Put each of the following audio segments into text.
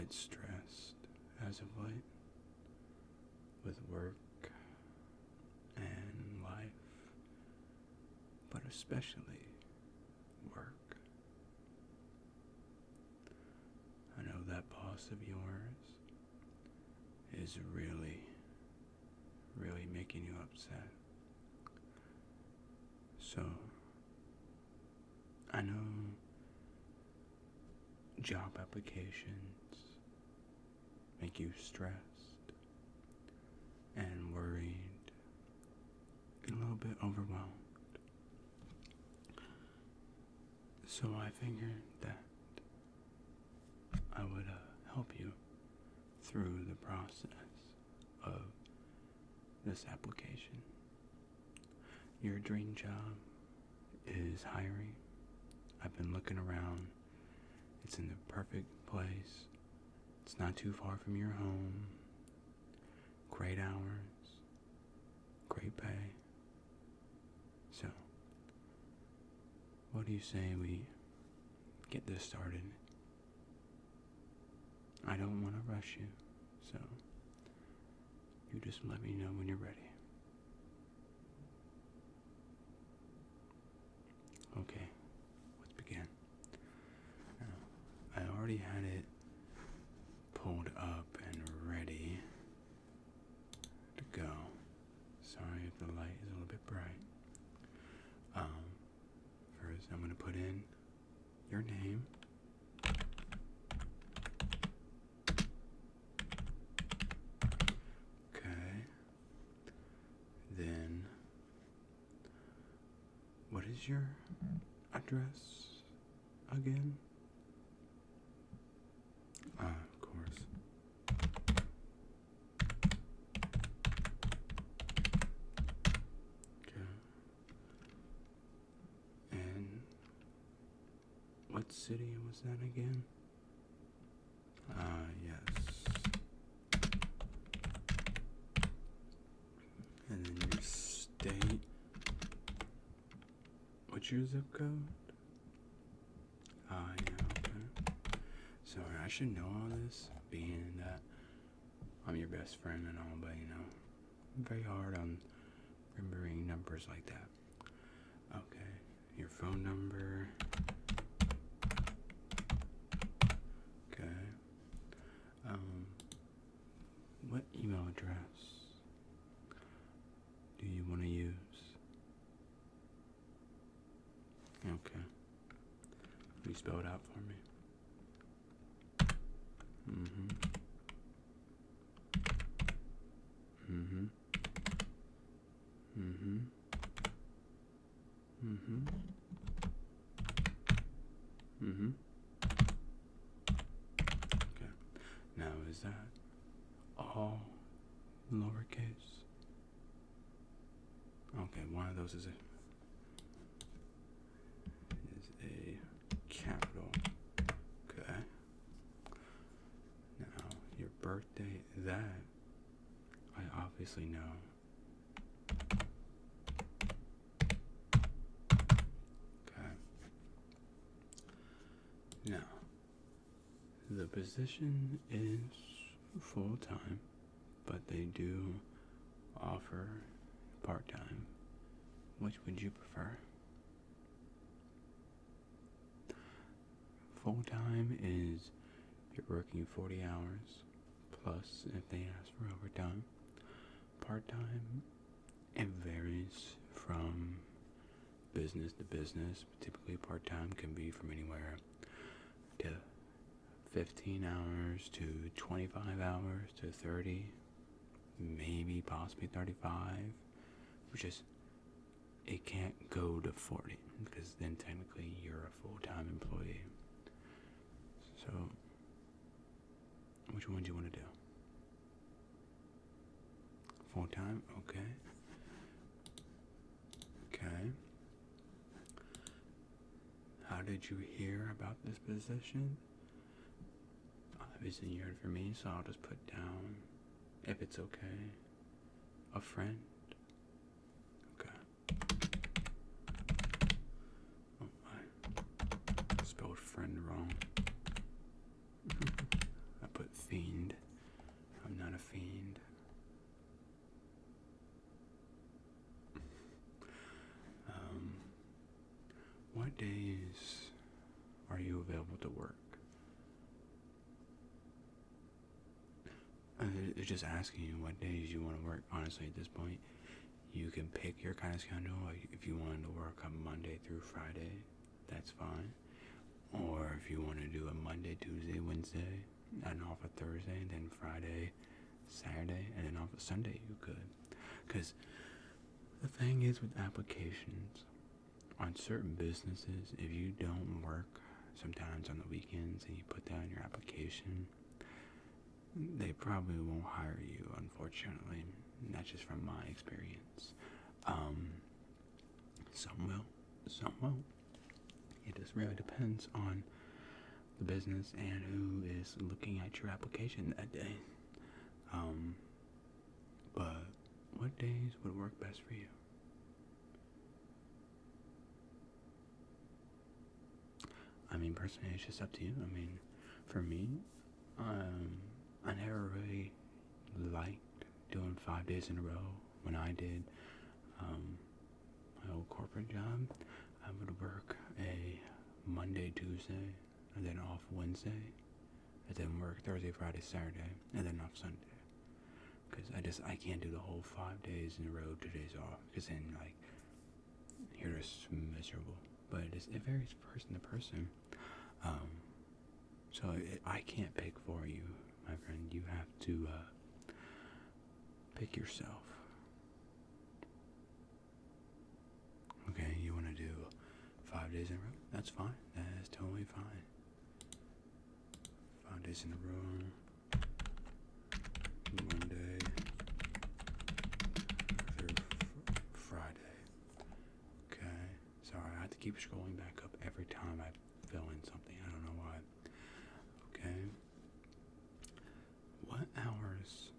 quite stressed as of late with work and life, but especially work. I know that boss of yours is really making you upset. So, I know job applications make you stressed and worried and a little bit overwhelmed. So I figured that I would help you through the process of this application. Your dream job is hiring. I've been looking around. It's in the perfect place. It's not too far from your home. Great hours. Great pay. So, what do you say we get this started? I don't want to rush you, so you just let me know when you're ready. Okay, let's begin. Now, I already had it pulled up and ready to go. Sorry if the light is a little bit bright. First I'm going to put in your name. Okay. Then, what is your address again? Of course. Okay. And what city was that again? Yes. And then your state. What's your zip code? Yeah, okay. Sorry, I should know all this, being that I'm your best friend and all, but I'm very hard on remembering numbers like that. Okay, your phone number. Okay. What email address do you want to use? Okay. Can you spell it out for me? Okay. Now, is that all lowercase? Okay, one of those is a capital. Okay. Now, your birthday, that I obviously know. Okay. Now, the position is full-time, but they do offer part-time. Which would you prefer? Full-time is you're working 40 hours, plus if they ask for overtime. Part-time, it varies from business to business. Typically part-time can be from anywhere to 15 hours to 25 hours to 30, maybe possibly 35, which is, it can't go to 40 because then technically you're a full-time employee. So, which one do you want to do? Full-time? Okay. Okay. How did you hear about this position? Obviously you heard from me, so I'll just put down, if it's okay, a friend. Okay. Oh, I spelled friend wrong. I put what days are you available to work? It's just asking you what days you want to work. Honestly, at this point, you can pick your kind of schedule. Like if you wanted to work on Monday through Friday, that's fine. Or if you want to do a Monday, Tuesday, Wednesday, and off a Thursday, and then Friday, Saturday, and then off a Sunday, you could. Because the thing is with applications, on certain businesses, if you don't work sometimes on the weekends and you put that in your application, they probably won't hire you, unfortunately. And that's just from my experience. Some will, some won't. It just really depends on the business and who is looking at your application that day. But what days would work best for you? I mean, personally, it's just up to you. I mean, for me, I never really liked doing 5 days in a row. When I did my old corporate job, I would work a Monday, Tuesday, and then off Wednesday, and then work Thursday, Friday, Saturday, and then off Sunday. Because I can't do the whole 5 days in a row, 2 days off, because then, like, you're just miserable. But it varies person to person. So I can't pick for you, my friend. You have to pick yourself. Okay, you want to do 5 days in a row? That's fine. That is totally fine. 5 days in a row. Monday through Friday. Okay. Sorry, I have to keep scrolling back up every time I fill in something. I don't know why. Okay. What hours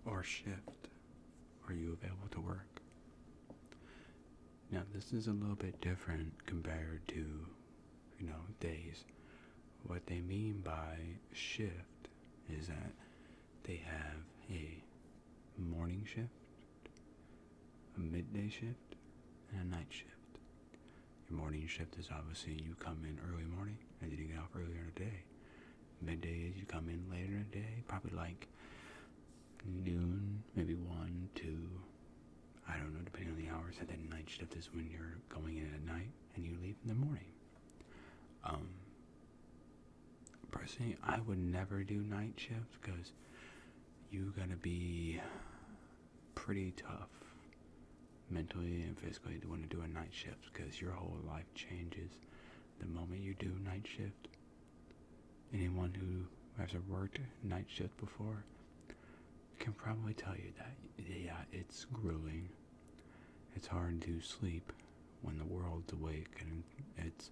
or shift are you available to work? Now, this is a little bit different compared to, days. What they mean by shift is that they have a morning shift, a midday shift, and a night shift. Your morning shift is obviously you come in early morning and you get off earlier in the day. Midday is you come in later in the day, probably like noon, maybe 1, 2, I don't know, depending on the hours. And then night shift is when you're going in at night and you leave in the morning. Personally, I would never do night shift because you gotta be pretty tough mentally and physically to want to do a night shift, because your whole life changes the moment you do night shift. Anyone who has worked night shift before can probably tell you that, yeah, it's grueling. It's hard to sleep when the world's awake, and it's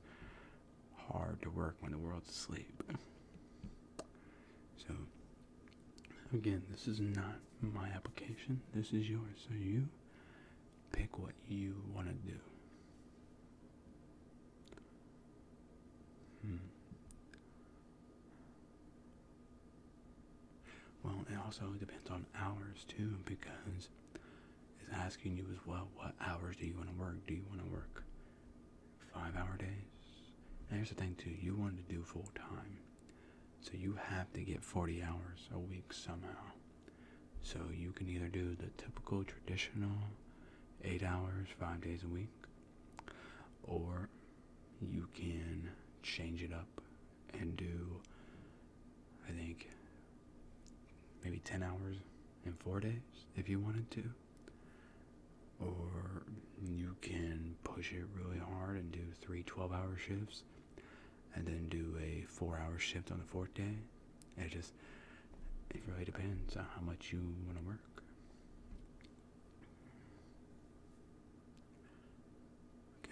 hard to work when the world's asleep. So, again, this is not my application. This is yours. So you pick what you want to do. Well, it also depends on hours too, because it's asking you as well, what hours do you want to work? Do you want to work 5-hour days? And here's the thing too, you want to do full time. So you have to get 40 hours a week somehow. So you can either do the typical traditional 8 hours, 5 days a week, or you can change it up and do, I think, maybe 10 hours in 4 days if you wanted to. Or you can push it really hard and do 3 12-hour shifts and then do a 4-hour shift on the 4th day. It really depends on how much you want to work.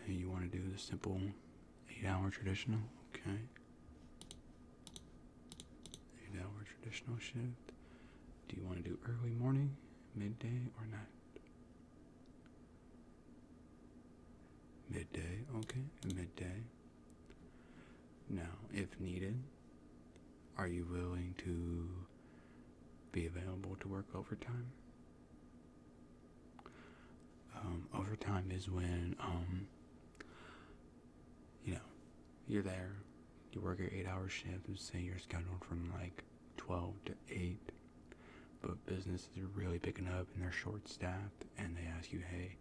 Okay, you want to do the simple 8-hour traditional, okay. 8-hour traditional shift. Do you want to do early morning, midday, or night? Midday, okay, midday. Now, if needed, are you willing to be available to work overtime? Overtime is when, you know, you're there, you work your 8-hour shift, and say you're scheduled from like 12 to 8, but businesses are really picking up and they're short-staffed, and they ask you, hey,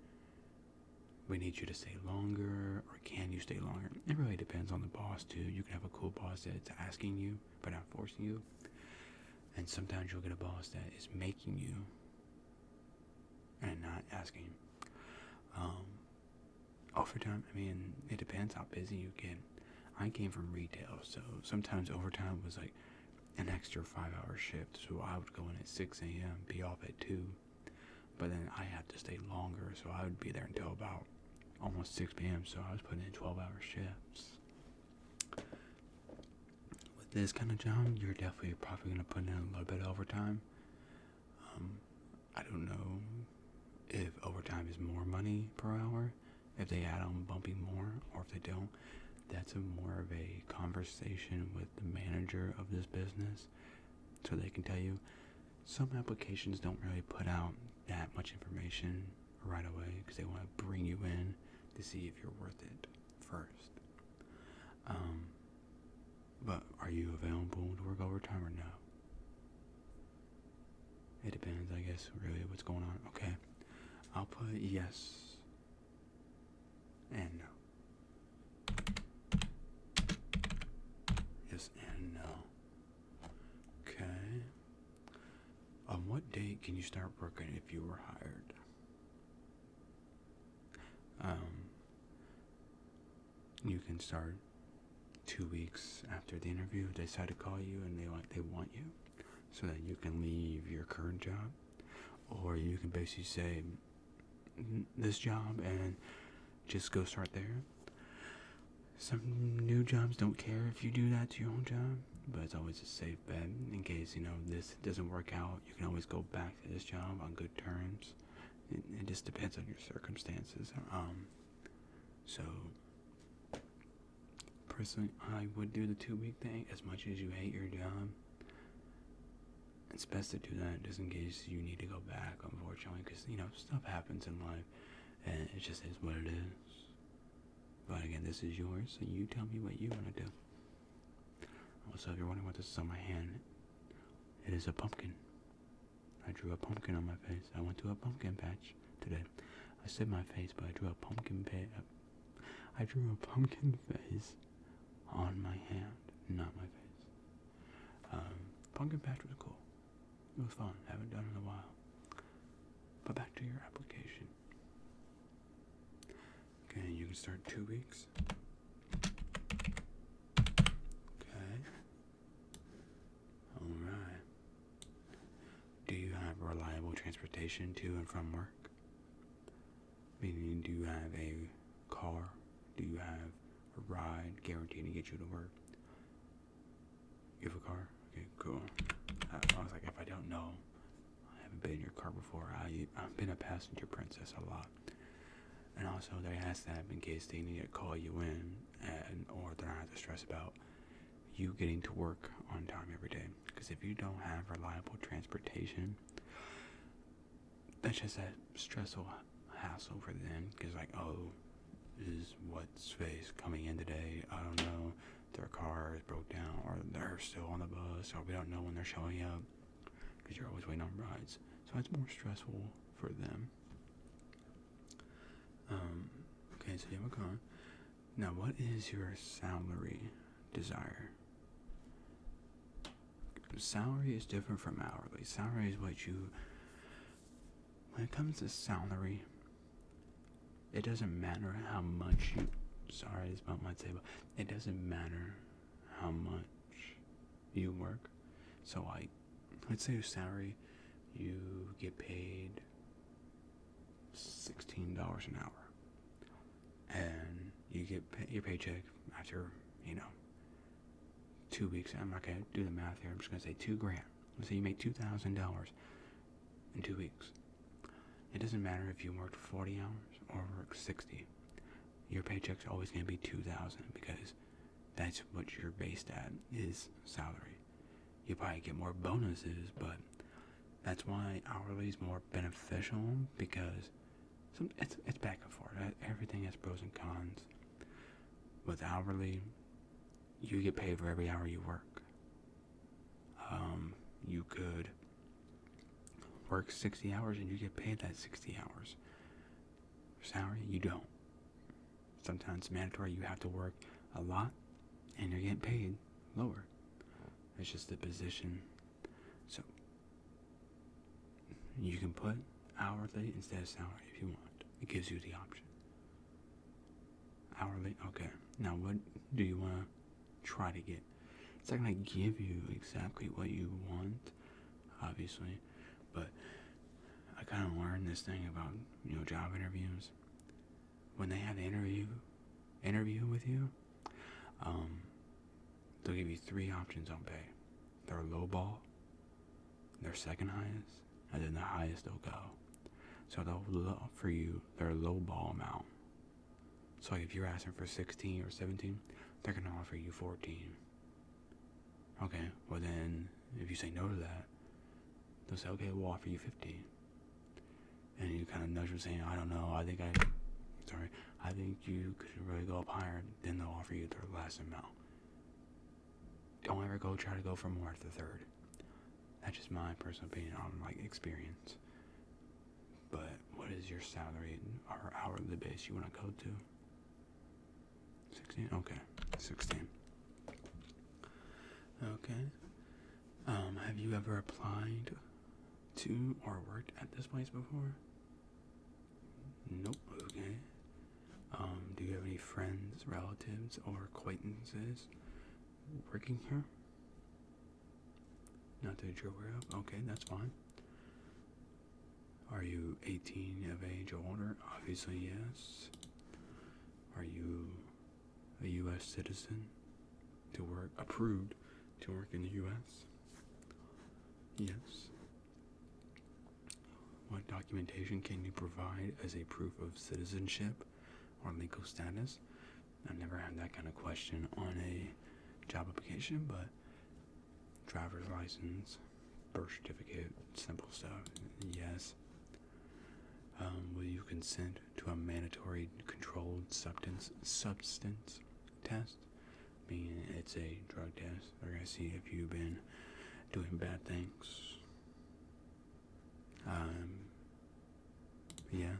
we need you to stay longer, or can you stay longer? It really depends on the boss too. You can have a cool boss that's asking you, but not forcing you. And sometimes you'll get a boss that is making you and not asking. Overtime, I mean, it depends how busy you get. I came from retail, so sometimes overtime was like an extra 5-hour shift. So I would go in at 6 a.m., be off at 2. But then I had to stay longer, so I would be there until about almost 6 p.m. So I was putting in 12-hour shifts. With this kind of job, you're definitely probably going to put in a little bit of overtime. I don't know if overtime is more money per hour, if they add on bumping more, or if they don't. That's more of a conversation with the manager of this business, so they can tell you. Some applications don't really put out that much information right away because they want to bring you in to see if you're worth it first. But are you available to work overtime or no? It depends, I guess, really what's going on. Okay, I'll put yes and no. Yes and no. Okay. On what date can you start working if you were hired? You can start 2 weeks after the interview. They decide to call you and they want you, so that you can leave your current job, or you can basically say this job and just go start there. Some new jobs don't care if you do that to your own job, but it's always a safe bet in case, this doesn't work out. You can always go back to this job on good terms. It just depends on your circumstances. So personally, I would do the 2-week thing. As much as you hate your job, it's best to do that just in case you need to go back, unfortunately, because stuff happens in life, and it just is what it is. But again, this is yours, so you tell me what you want to do. Also, if you're wondering what this is on my hand, it is a pumpkin. I drew a pumpkin on my face. I went to a pumpkin patch today. I said my face, but I drew a pumpkin face on my hand, not my face. Pumpkin patch was cool. It was fun. Haven't done it in a while. But back to your application. Okay, you can start 2 weeks. Okay. Alright. Do you have reliable transportation to and from work? Meaning, do you have a car? Do you have a ride guaranteed to get you to work? You have a car? Okay, cool. I was like, if I don't know, I haven't been in your car before. I've been a passenger princess a lot. And also, they ask that in case they need to call you in, or they don't have to stress about you getting to work on time every day. Because if you don't have reliable transportation, that's just that stressful hassle for them. Because is what's face coming in today? I don't know. Their car is broke down, or they're still on the bus, or we don't know when they're showing up. Because you're always waiting on rides. So it's more stressful for them. Okay, so you have a car. Now, what is your salary desire? Salary is different from hourly. Salary is when it comes to salary, it doesn't matter how much sorry, it's about my table. It doesn't matter how much you work. So, let's say your salary, you get paid $16 an hour. And you get your paycheck after, 2 weeks. I'm not going to do the math here. I'm just going to say $2,000. Let's say you make $2,000 in 2 weeks. It doesn't matter if you worked 40 hours or worked 60. Your paycheck's always going to be $2,000 because that's what you're based at is salary. You probably get more bonuses, but that's why hourly is more beneficial because it's back and forth. Everything has pros and cons. with hourly, you get paid for every hour you work. You could work 60 hours and you get paid that 60 hours. Salary, you don't. Sometimes it's mandatory, you have to work a lot and you're getting paid lower. It's just the position. So you can put hourly instead of salary if you want. It gives you the option. Hourly, okay. Now what do you want to try to get? It's not going to give you exactly what you want, obviously, but I kind of learned this thing about, job interviews. When they have an interview with you, they'll give you 3 options on pay. Their low ball, their second highest, and then the highest they'll go. So they'll offer you their low ball amount. So like if you're asking for 16 or 17, they're going to offer you 14. Okay, well then, if you say no to that, they'll say, okay, we'll offer you 15. And you kind of nudge them saying, I don't know, I think you could really go up higher. Then they'll offer you their last amount. Don't ever try to go for more at the third. That's just my personal opinion on experience. But what is your salary or hourly base you want to go to? 16? Okay, 16. Okay. Have you ever applied to or worked at this place before? Nope. Okay. Do you have any friends, relatives, or acquaintances working here? Not that you're aware of? Okay, that's fine. Are you 18 of age or older? Obviously, yes. Are you a U.S. citizen to work, approved to work in the U.S.? Yes. What documentation can you provide as a proof of citizenship or legal status? I've never had that kind of question on a job application, but driver's license, birth certificate, simple stuff, yes. Will you consent to a mandatory controlled substance test? Meaning it's a drug test. They're going to see if you've been doing bad things. Yes.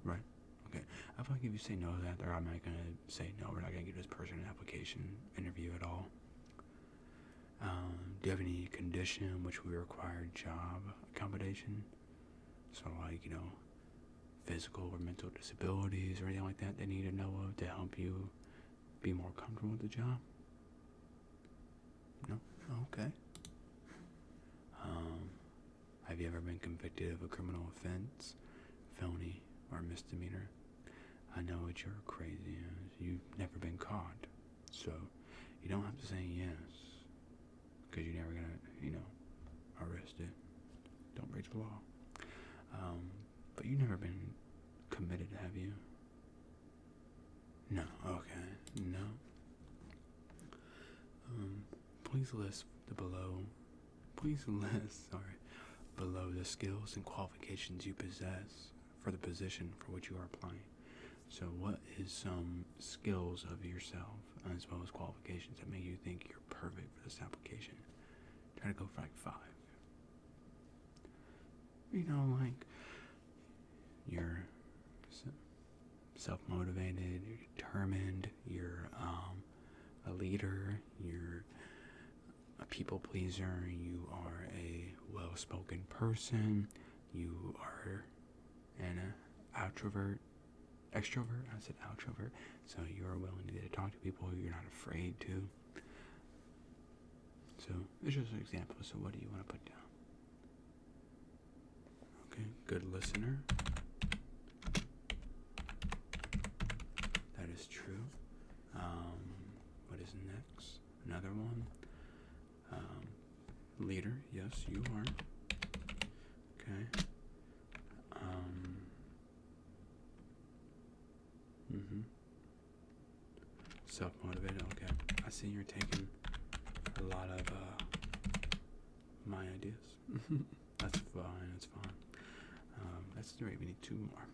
Right. Okay. I feel like if you say no to that, they're automatically going to say, no, we're not going to give this person an application interview at all. Do you have any condition which we require job accommodation? So physical or mental disabilities or anything like that they need to know of to help you be more comfortable with the job? No? Okay. Have you ever been convicted of a criminal offense, felony, or misdemeanor? I know what you're crazy as. You've never been caught. So, you don't have to say yes. Because you're never going to, arrested. Don't break the law. But you've never been committed, have you? No. Okay. No. Please list below the skills and qualifications you possess for the position for which you are applying. So what is some skills of yourself as well as qualifications that make you think you're perfect for this application? Try to go for 5. You're self-motivated, you're determined, you're a leader, you're a people pleaser, you are a well-spoken person, you are an extrovert, I said outrovert, so you're willing to talk to people, you're not afraid to. So, it's just an example, so what do you want to put down? Okay, good listener. That is true. What is next? Another one. Leader, yes, you are. Okay. Self-motivated, okay. I see you're taking a lot of my ideas. That's fine, that's fine. That's great, we need 2 more.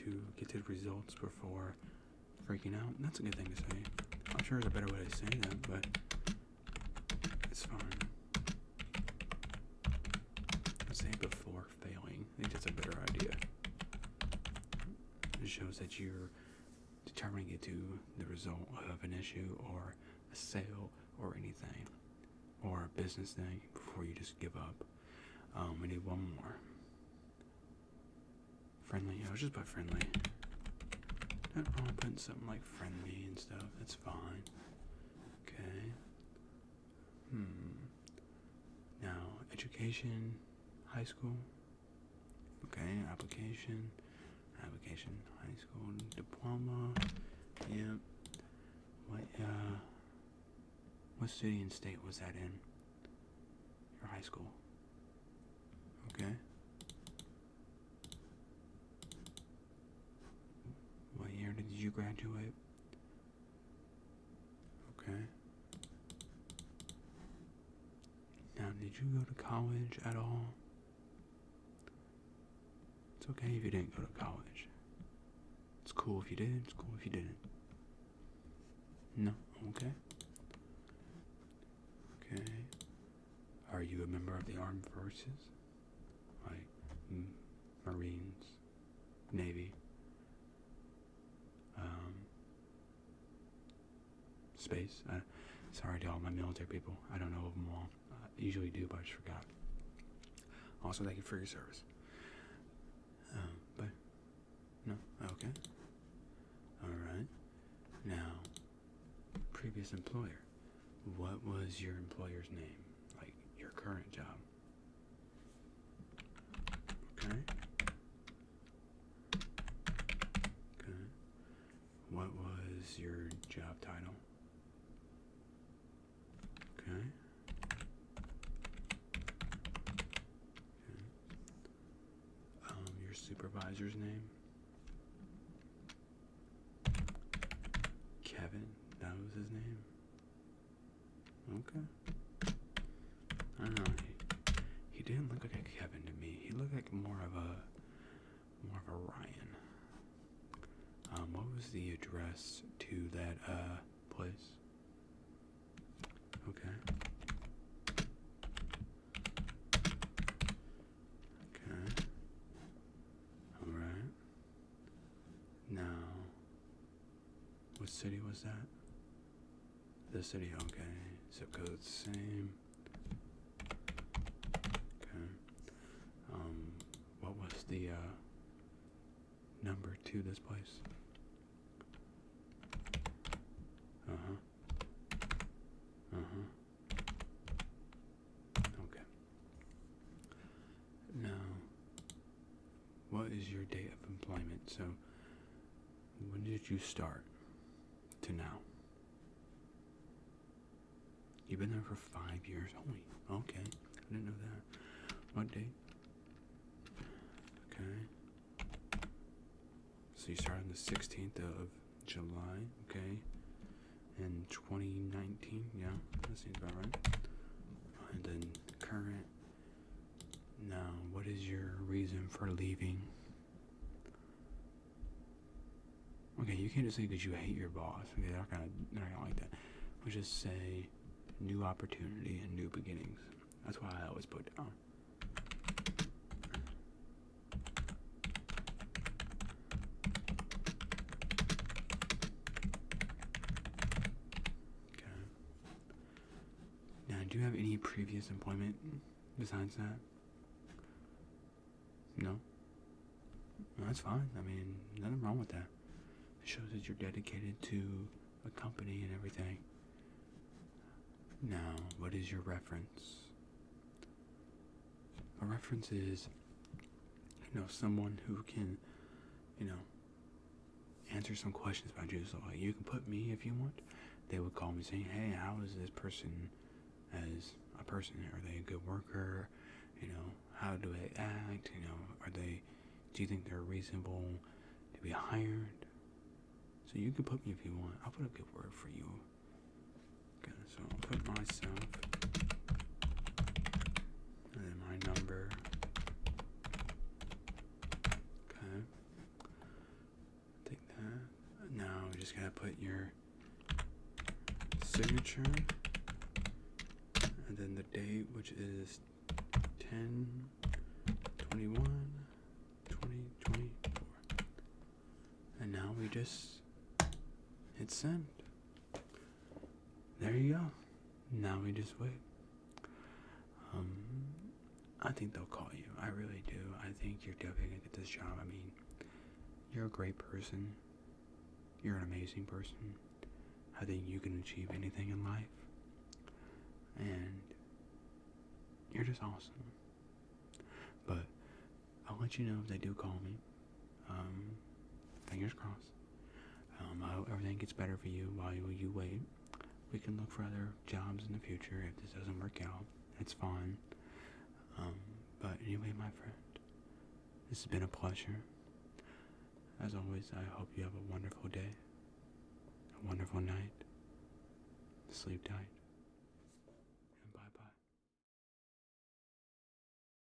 to get to the results before freaking out. That's a good thing to say. I'm sure there's a better way to say that, but it's fine. I'd say before failing. I think that's a better idea. It shows that you're determined to get to the result of an issue or a sale or anything or a business thing before you just give up. We need one more. Friendly. I was just put friendly. Not wrong putting something like friendly and stuff. That's fine. Okay. Now, education, high school. Okay, application, high school, diploma. Yep. What city and state was that in? Your high school. Okay. What year did you graduate? Okay. Now, did you go to college at all? It's okay if you didn't go to college. It's cool if you did, it's cool if you didn't. No? Okay. Okay. Are you a member of the armed forces? Like Marines, Navy, space? Sorry to all my military people. I don't know them all. I usually do, but I just forgot. Also, thank you for your service. But, no? Okay. Alright. Now, previous employer. What was your employer's name? Like, your current job? Okay. Okay. What was your job title? Okay. Your supervisor's name? Kevin, that was his name? Okay. I don't know, he didn't look like a Kevin to me. He looked like more of a Ryan. What was the address to that place? Okay. Okay. Alright. Now, what city was that? The city, okay. Zip code, same. Okay. What was the number to this place? Okay. Now, what is your date of employment? So, when did you start to now? You've been there for 5 years. Holy, okay. I didn't know that. What date? Okay. So you started on the 16th of July, okay. In 2019, yeah, that seems about right. And then current. Now, what is your reason for leaving? Okay, you can't just say because you hate your boss. Okay, they're not gonna like that. We'll just say new opportunity and new beginnings. That's why I always put down. Okay. Now, do you have any previous employment besides that? No? No, that's fine. I mean, nothing wrong with that. It shows that you're dedicated to a company and everything. Now, what is your reference? A reference is, someone who can, answer some questions about you. So, like, you can put me if you want. They would call me saying, hey, how is this person as a person? Are they a good worker? How do they act? Do you think they're reasonable to be hired? So you can put me if you want. I'll put a good word for you. Okay, so I'll put myself, and then my number. Okay. gotta put your signature and then the date, which is 10/21/2024. And now we just hit send. There you go. Now we just wait. I think they'll call you. I really do. I think you're definitely gonna get this job. I mean, you're a great person. You're an amazing person. I think you can achieve anything in life. And you're just awesome. But I'll let you know if they do call me. Fingers crossed. I hope everything gets better for you while you wait. We can look for other jobs in the future if this doesn't work out. It's fine. But anyway, my friend, this has been a pleasure. As always, I hope you have a wonderful day, a wonderful night. Sleep tight.